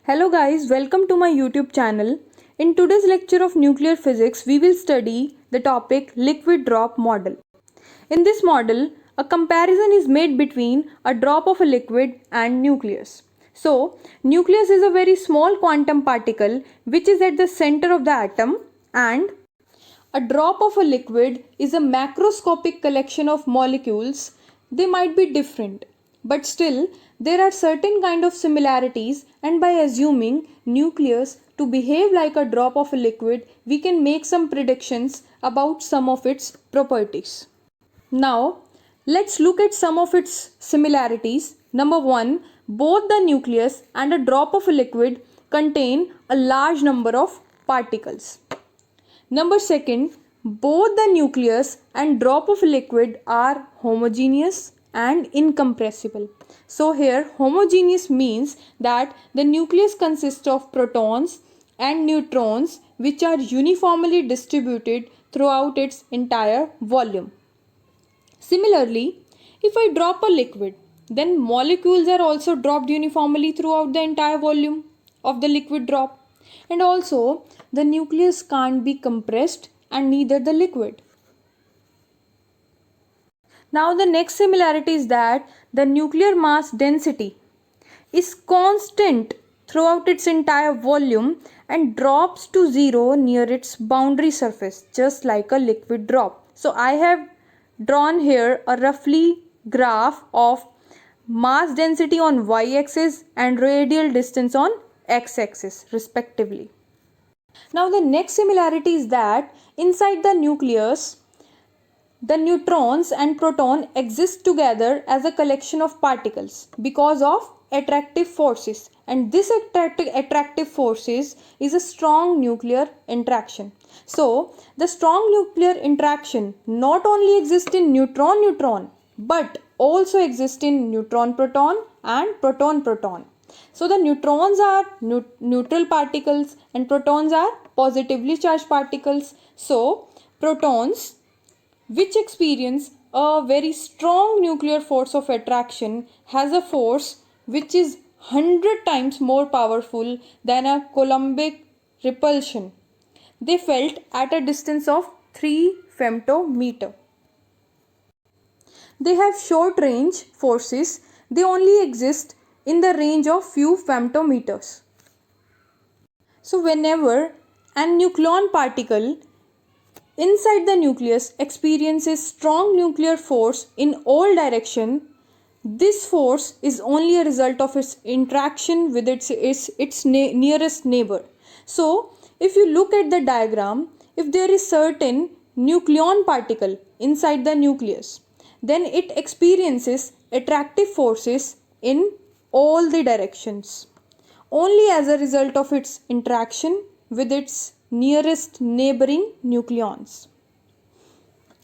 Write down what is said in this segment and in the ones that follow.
Hello guys, welcome to my YouTube channel. In today's lecture of nuclear physics, we will study the topic liquid drop model. In this model, a comparison is made between a drop of a liquid and nucleus. So, nucleus is a very small quantum particle which is at the center of the atom, and a drop of a liquid is a macroscopic collection of molecules. They might be different, but still there are certain kind of similarities, and by assuming nucleus to behave like a drop of a liquid, we can make some predictions about some of its properties. Now, let's look at some of its similarities. Number 1, both the nucleus and a drop of a liquid contain a large number of particles. Number 2, both the nucleus and drop of liquid are homogeneous and incompressible. So here homogeneous means that the nucleus consists of protons and neutrons which are uniformly distributed throughout its entire volume. Similarly, if I drop a liquid, then molecules are also dropped uniformly throughout the entire volume of the liquid drop. And also, the nucleus can't be compressed and neither the liquid. Now the next similarity is that the nuclear mass density is constant throughout its entire volume and drops to zero near its boundary surface, just like a liquid drop. So I have drawn here a roughly graph of mass density on y-axis and radial distance on x-axis respectively. Now the next similarity is that inside the nucleus, the neutrons and proton exist together as a collection of particles because of attractive forces, and this attractive forces is a strong nuclear interaction. So the strong nuclear interaction not only exists in neutron-neutron but also exists in neutron-proton and proton-proton. So the neutrons are neutral particles and protons are positively charged particles. So protons, which experience a very strong nuclear force of attraction, has a force which is 100 times more powerful than a Coulombic repulsion. They felt at a distance of 3 femtometer. They have short range forces. They only exist in the range of few femtometers. So whenever a nucleon particle inside the nucleus experiences strong nuclear force in all directions, this force is only a result of its interaction with its nearest neighbor. So if you look at the diagram, if there is certain nucleon particle inside the nucleus, then it experiences attractive forces in all the directions only as a result of its interaction with its nearest neighboring nucleons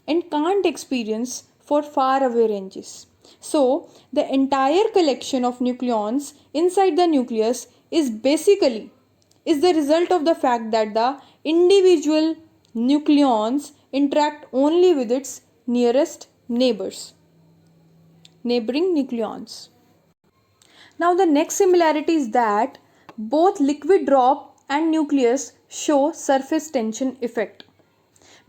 and can't experience for far away ranges. So the entire collection of nucleons inside the nucleus is the result of the fact that the individual nucleons interact only with its nearest neighboring nucleons. Now the next similarity is that both liquid drop and nucleus show surface tension effect.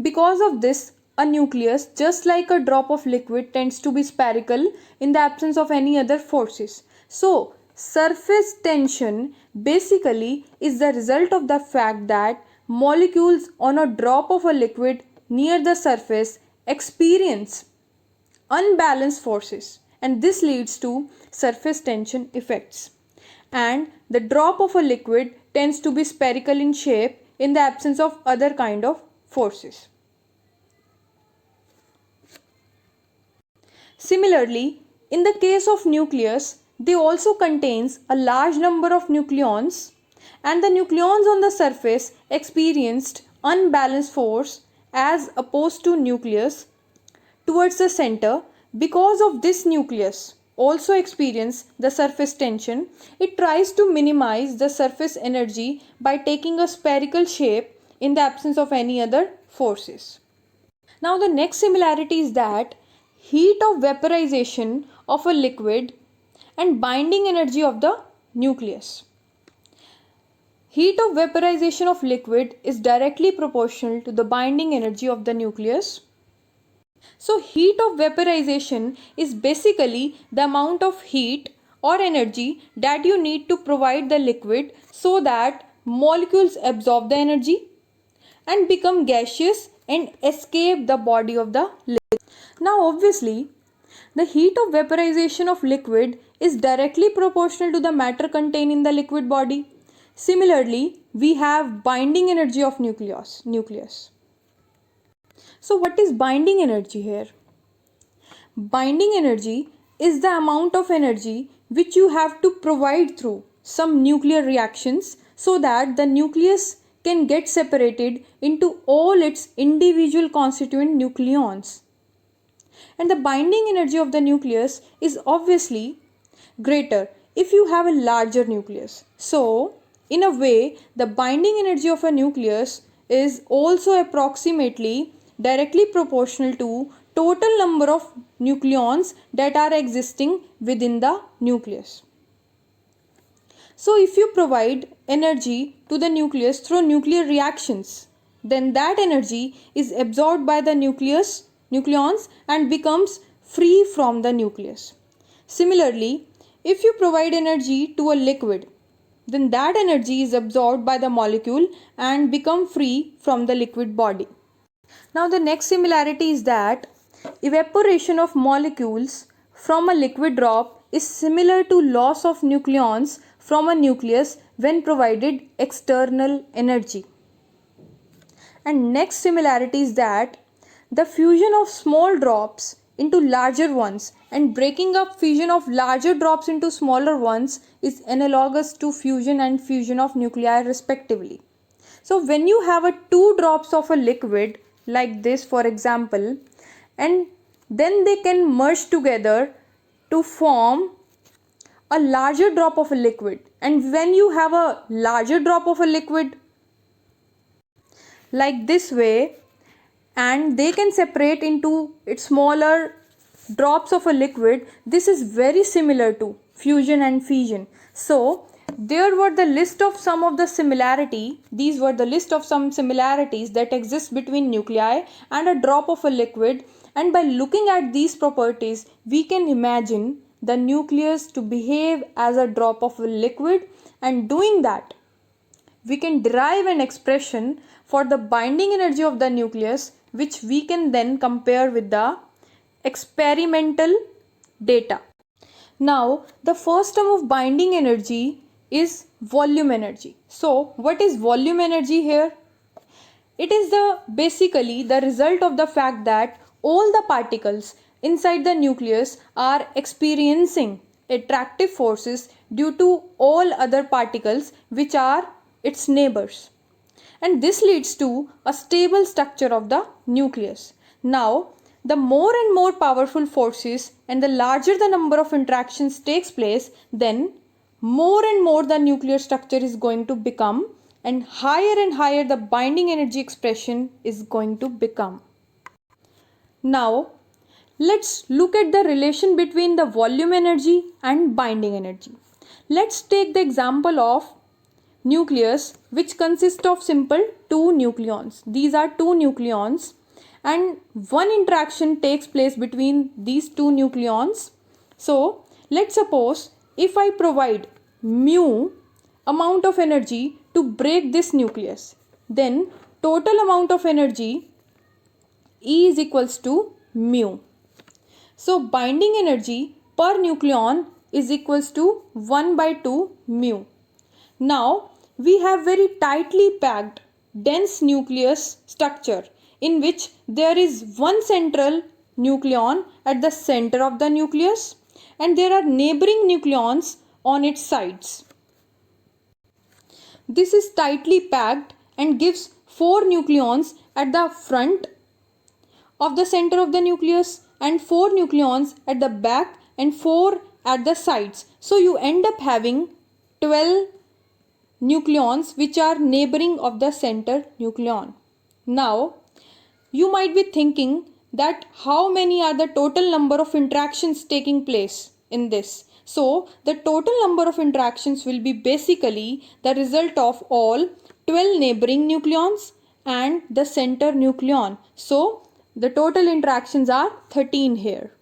Because of this, a nucleus, just like a drop of liquid, tends to be spherical in the absence of any other forces. So surface tension basically is the result of the fact that molecules on a drop of a liquid near the surface experience unbalanced forces, and this leads to surface tension effects. And the drop of a liquid tends to be spherical in shape in the absence of other kind of forces. Similarly, in the case of nucleus, they also contains a large number of nucleons, and the nucleons on the surface experienced unbalanced force as opposed to nucleus towards the center. Because of this nucleus also experience the surface tension, it tries to minimize the surface energy by taking a spherical shape in the absence of any other forces. Now the next similarity is that heat of vaporization of a liquid and binding energy of the nucleus. Heat of vaporization of liquid is directly proportional to the binding energy of the nucleus. So heat of vaporization is basically the amount of heat or energy that you need to provide the liquid so that molecules absorb the energy and become gaseous and escape the body of the liquid. Now obviously, the heat of vaporization of liquid is directly proportional to the matter contained in the liquid body. Similarly, we have binding energy of nucleus. So what is binding energy here? Binding energy is the amount of energy which you have to provide through some nuclear reactions so that the nucleus can get separated into all its individual constituent nucleons. And the binding energy of the nucleus is obviously greater if you have a larger nucleus. So, in a way, the binding energy of a nucleus is also approximately directly proportional to total number of nucleons that are existing within the nucleus. So if you provide energy to the nucleus through nuclear reactions, then that energy is absorbed by the nucleons and becomes free from the nucleus. Similarly, if you provide energy to a liquid, then that energy is absorbed by the molecule and become free from the liquid body. Now the next similarity is that evaporation of molecules from a liquid drop is similar to loss of nucleons from a nucleus when provided external energy. And next similarity is that the fusion of small drops into larger ones and breaking up fusion of larger drops into smaller ones is analogous to fusion and fission of nuclei respectively. So when you have a two drops of a liquid like this, for example, and then they can merge together to form a larger drop of a liquid, and when you have a larger drop of a liquid like this way, and they can separate into its smaller drops of a liquid, this is very similar to fusion and fission. So there were the list of some of the these were the list of some similarities that exist between nuclei and a drop of a liquid, and by looking at these properties we can imagine the nucleus to behave as a drop of a liquid, and doing that we can derive an expression for the binding energy of the nucleus, which we can then compare with the experimental data. Now, the first term of binding energy is volume energy. So, what is volume energy here? It is basically the result of the fact that all the particles inside the nucleus are experiencing attractive forces due to all other particles which are its neighbors. And this leads to a stable structure of the nucleus. Now, the more and more powerful forces and the larger the number of interactions takes place, then more and more the nuclear structure is going to become, and higher the binding energy expression is going to become. Now, let's look at the relation between the volume energy and binding energy. Let's take the example of nucleus which consists of simple two nucleons. These are two nucleons and one interaction takes place between these two nucleons. So let's suppose if I provide mu amount of energy to break this nucleus, then total amount of energy E is equals to mu. So binding energy per nucleon is equals to 1 by 2 mu. Now we have very tightly packed dense nucleus structure in which there is one central nucleon at the center of the nucleus and there are neighboring nucleons on its sides. This is tightly packed and gives 4 nucleons at the front of the center of the nucleus and 4 nucleons at the back and 4 at the sides. So you end up having 12 nucleons which are neighboring of the center nucleon. Now you might be thinking that how many are the total number of interactions taking place in this. So the total number of interactions will be basically the result of all 12 neighboring nucleons and the center nucleon. So the total interactions are 13 here.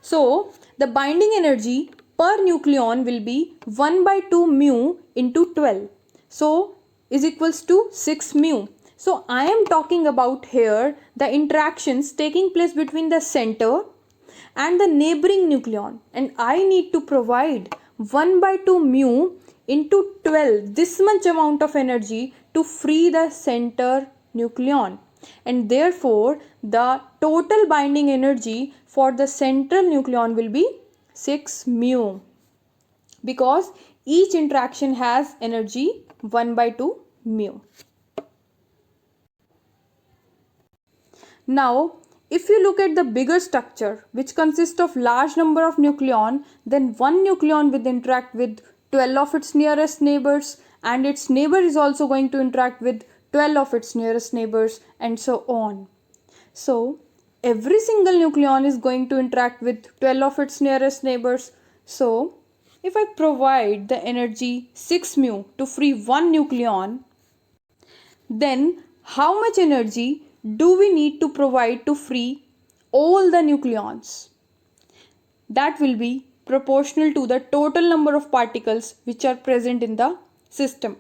So the binding energy per nucleon will be 1 by 2 mu into 12. So is equals to 6 mu. So I am talking about here the interactions taking place between the center and the neighboring nucleon, and I need to provide 1 by 2 mu into 12, this much amount of energy to free the center nucleon, and therefore the total binding energy for the central nucleon will be 6 mu, because each interaction has energy 1 by 2 mu. Now if you look at the bigger structure, which consists of large number of nucleon, then one nucleon will interact with 12 of its nearest neighbors, and its neighbor is also going to interact with 12 of its nearest neighbors, and so on. So every single nucleon is going to interact with 12 of its nearest neighbors. So if I provide the energy 6 mu to free one nucleon, then how much energy do we need to provide to free all the nucleons? That will be proportional to the total number of particles which are present in the system.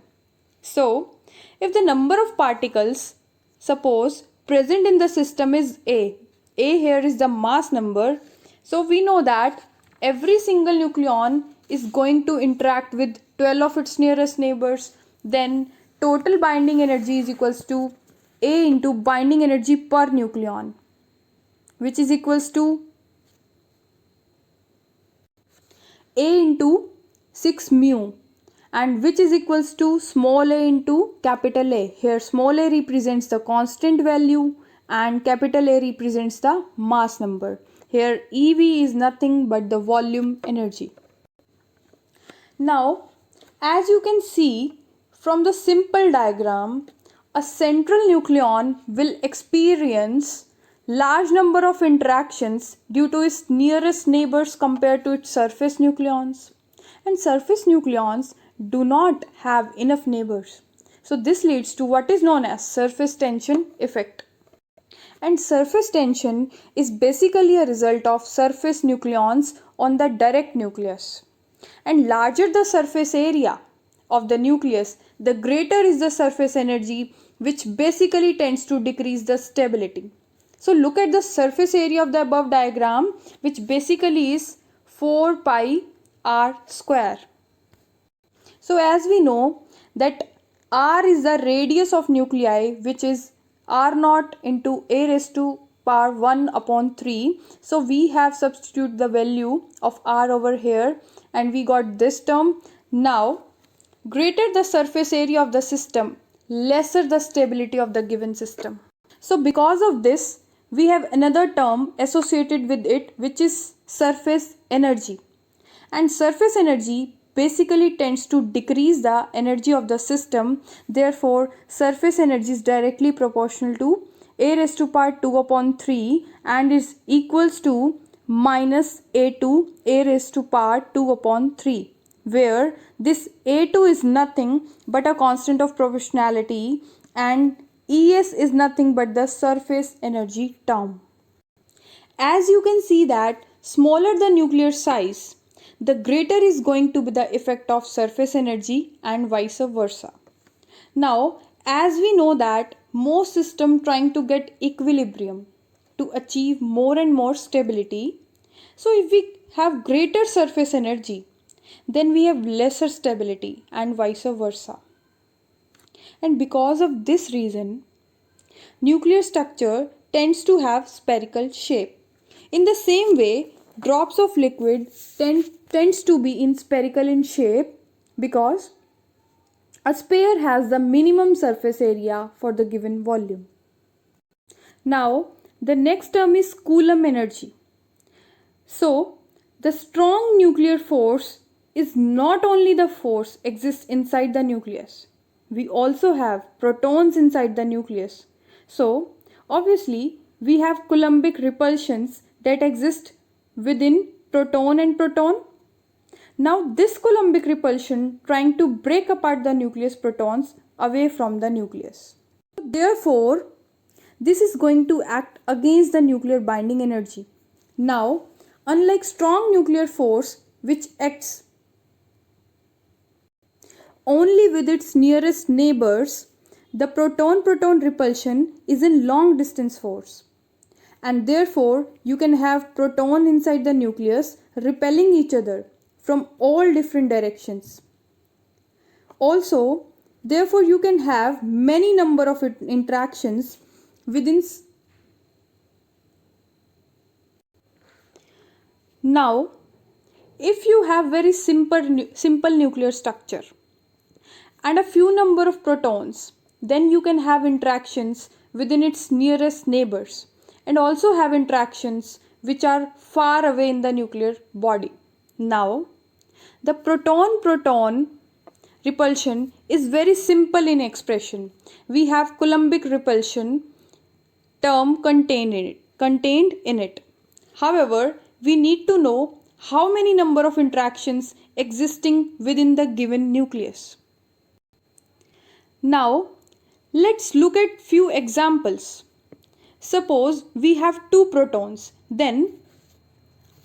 So, if the number of particles, suppose present in the system is A here is the mass number, so we know that every single nucleon is going to interact with 12 of its nearest neighbors, then total binding energy is equals to A into binding energy per nucleon, which is equals to A into 6 mu, and which is equals to small a into capital A. Here small a represents the constant value and capital A represents the mass number. Here EV is nothing but the volume energy. Now as you can see from the simple diagram, a central nucleon will experience large number of interactions due to its nearest neighbors compared to its surface nucleons, and surface nucleons do not have enough neighbors. So this leads to what is known as surface tension effect. And surface tension is basically a result of surface nucleons on the direct nucleus. And larger the surface area of the nucleus, the greater is the surface energy, which basically tends to decrease the stability. So look at the surface area of the above diagram, which basically is 4 pi r square. So as we know that r is the radius of nuclei, which is r naught into a raised to power 1 upon 3. So we have substituted the value of r over here and we got this term. Now greater the surface area of the system, lesser the stability of the given system. So because of this, we have another term associated with it, which is surface energy. And surface energy basically tends to decrease the energy of the system. Therefore, surface energy is directly proportional to a raised to power 2 upon 3 and is equals to minus a2 a raised to power 2 upon 3, where this a2 is nothing but a constant of proportionality and Es is nothing but the surface energy term. As you can see that smaller the nuclear size, the greater is going to be the effect of surface energy and vice versa. Now, as we know that most systems trying to get equilibrium to achieve more and more stability, so if we have greater surface energy, then we have lesser stability and vice versa. And because of this reason, nuclear structure tends to have spherical shape. In the same way, drops of liquid tends to be spherical in shape because a sphere has the minimum surface area for the given volume. Now, the next term is Coulomb energy. So, the strong nuclear force is not only the force exists inside the nucleus. We also have protons inside the nucleus. So, obviously, we have Coulombic repulsions that exist within proton and proton, Now this Coulombic repulsion trying to break apart the nucleus protons away from the nucleus. Therefore, this is going to act against the nuclear binding energy. Now, unlike strong nuclear force which acts only with its nearest neighbors, the proton-proton repulsion is in long distance force. And therefore, you can have proton inside the nucleus repelling each other from all different directions. Also, therefore, you can have many number of interactions within. Now, if you have very simple nuclear structure and a few number of protons, then you can have interactions within its nearest neighbors and also have interactions which are far away in the nuclear body. Now, the proton-proton repulsion is very simple in expression. We have Coulombic repulsion term contained in it. However, we need to know how many number of interactions existing within the given nucleus. Now, let's look at few examples. Suppose we have two protons, then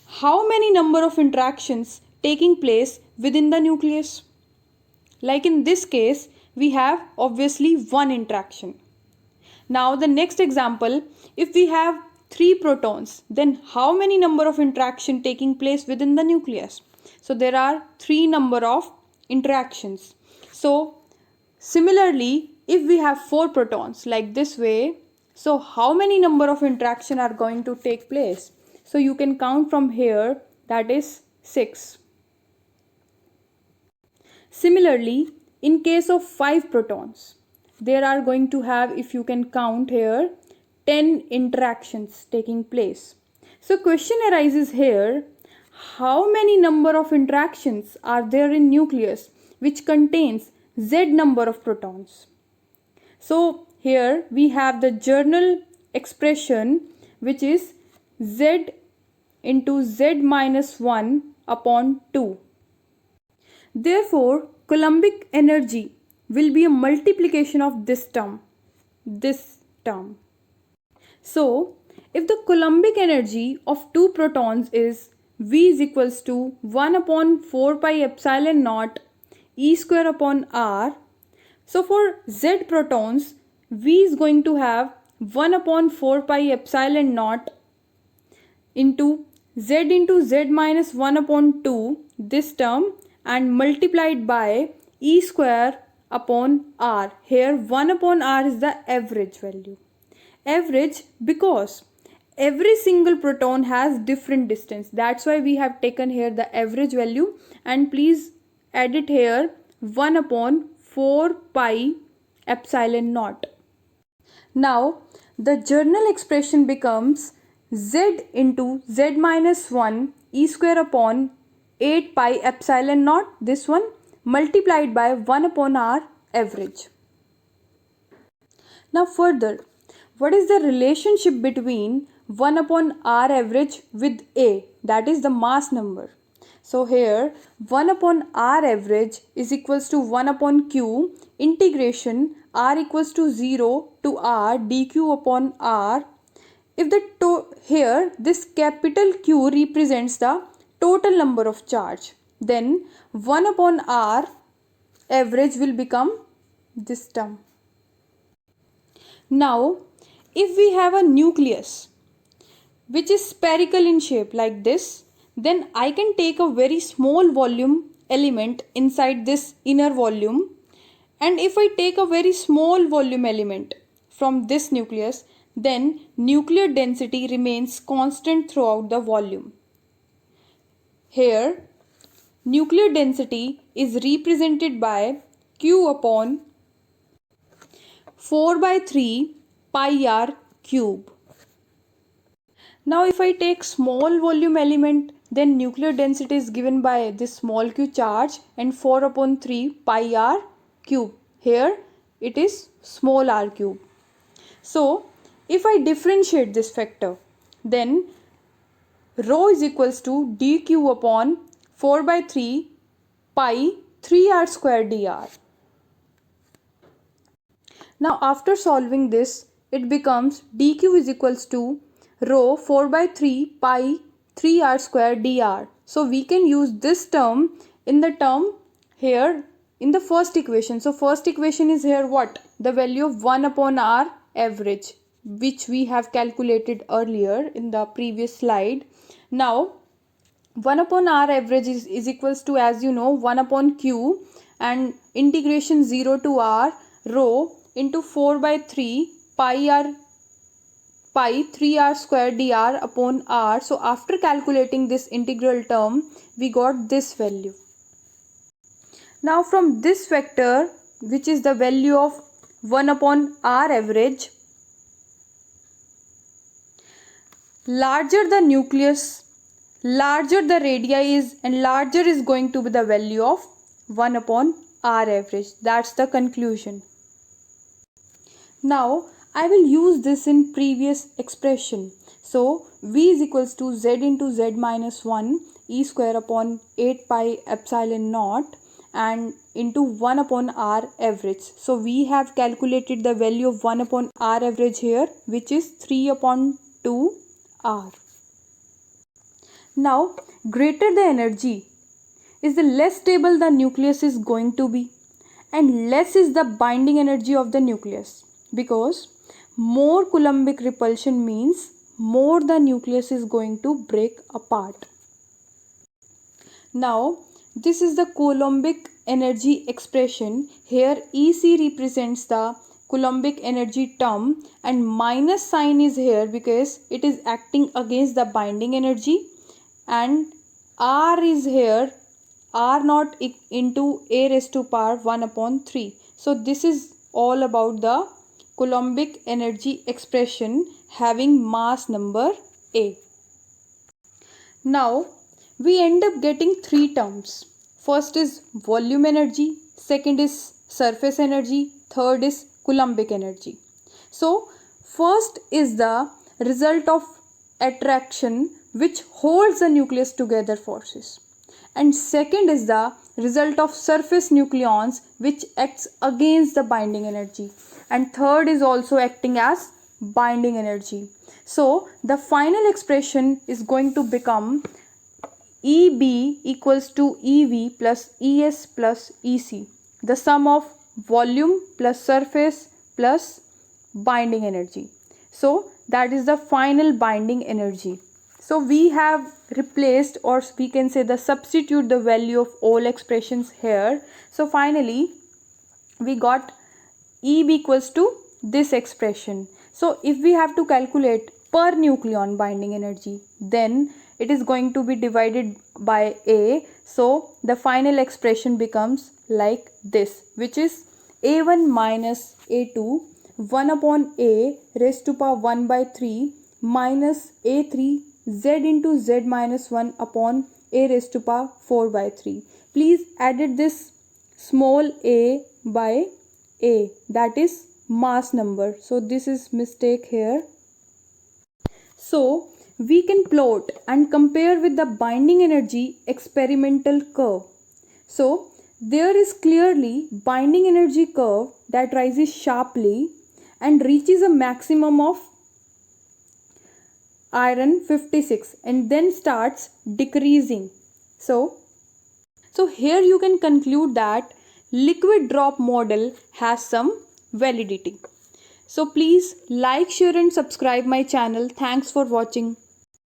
how many number of interactions taking place within the nucleus? Like in this case, we have obviously one interaction. Now the next example, if we have three protons, then how many number of interaction taking place within the nucleus? So there are three number of interactions. So similarly, if we have four protons like this way, so how many number of interaction are going to take place? So you can count from here, that is 6. Similarly, in case of 5 protons, there are going to have, if you can count here, 10 interactions taking place. So question arises here, how many number of interactions are there in nucleus which contains Z number of protons? So here we have the journal expression which is Z into Z minus 1 upon 2. Therefore, Coulombic energy will be a multiplication of this term. So, if the Coulombic energy of two protons is V is equals to 1 upon 4 pi epsilon naught E square upon R. So, for Z protons, V is going to have 1 upon 4 pi epsilon naught into Z minus 1 upon 2, this term, and multiplied by E square upon R. Here 1 upon R is the average value. Average because every single proton has different distance. That's why we have taken here the average value, and please add it here 1 upon 4 pi epsilon naught. Now the journal expression becomes Z into Z minus 1 E square upon 8 pi epsilon naught, this one, multiplied by 1 upon R average. Now further, what is the relationship between 1 upon R average with A, that is the mass number? So here 1 upon R average is equals to 1 upon Q integration R equals to 0 to R dQ upon R. If here this capital Q represents the total number of charge, then 1 upon R average will become this term. Now, if we have a nucleus which is spherical in shape like this, then I can take a very small volume element inside this inner volume, and if I take a very small volume element from this nucleus, then nuclear density remains constant throughout the volume. Here, nuclear density is represented by Q upon 4 by 3 pi r cube. Now if I take small volume element, then nuclear density is given by this small q charge and 4 upon 3 pi r cube. Here it is small r cube. So if I differentiate this factor, then rho is equals to dq upon 4 by 3 pi 3r square dr. Now after solving this, it becomes dq is equals to rho 4 by 3 pi 3r square dr. So we can use this term in the term here in the first equation. So first equation is here what? The value of 1 upon r average, which we have calculated earlier in the previous slide. Now 1 upon r average is equals to, as you know, 1 upon q and integration 0 to r rho into 4 by 3 pi 3r square dr upon r. So after calculating this integral term, we got this value. Now from this vector, which is the value of 1 upon r average, larger the nucleus, larger the radii is, and larger is going to be the value of 1 upon r average. That's the conclusion. Now I will use this in previous expression. So v is equals to z into z minus 1 e square upon 8 pi epsilon naught and into 1 upon r average. So we have calculated the value of 1 upon r average here, which is 3 upon 2 r. Now greater the energy is, the less stable the nucleus is going to be, and less is the binding energy of the nucleus, because more Coulombic repulsion means more the nucleus is going to break apart. Now this is the Coulombic energy expression. Here EC represents the Coulombic energy term and minus sign is here because it is acting against the binding energy, and R is here, R naught into a raised to power 1 upon 3. So this is all about the Coulombic energy expression having mass number A. Now we end up getting three terms. First is volume energy, second is surface energy, third is Coulombic energy. So first is the result of attraction which holds the nucleus together forces, and second is the result of surface nucleons which acts against the binding energy, and third is also acting as binding energy. So the final expression is going to become EB equals to EV plus ES plus EC, the sum of volume plus surface plus binding energy. So that is the final binding energy. So we have replaced, or we can say the substitute the value of all expressions here. So finally we got EB equals to this expression. So if we have to calculate per nucleon binding energy, then it is going to be divided by A. So the final expression becomes like this, which is A1 minus A2 1 upon A raised to power 1 by 3 minus A3 z into z minus 1 upon A raised to power 4 by 3. Please added this small a by A, that is mass number. So this is mistake here. So we can plot and compare with the binding energy experimental curve. So there is clearly binding energy curve that rises sharply and reaches a maximum of iron 56 and then starts decreasing. So here you can conclude that liquid drop model has some validity. So please like, share and subscribe my channel. Thanks for watching.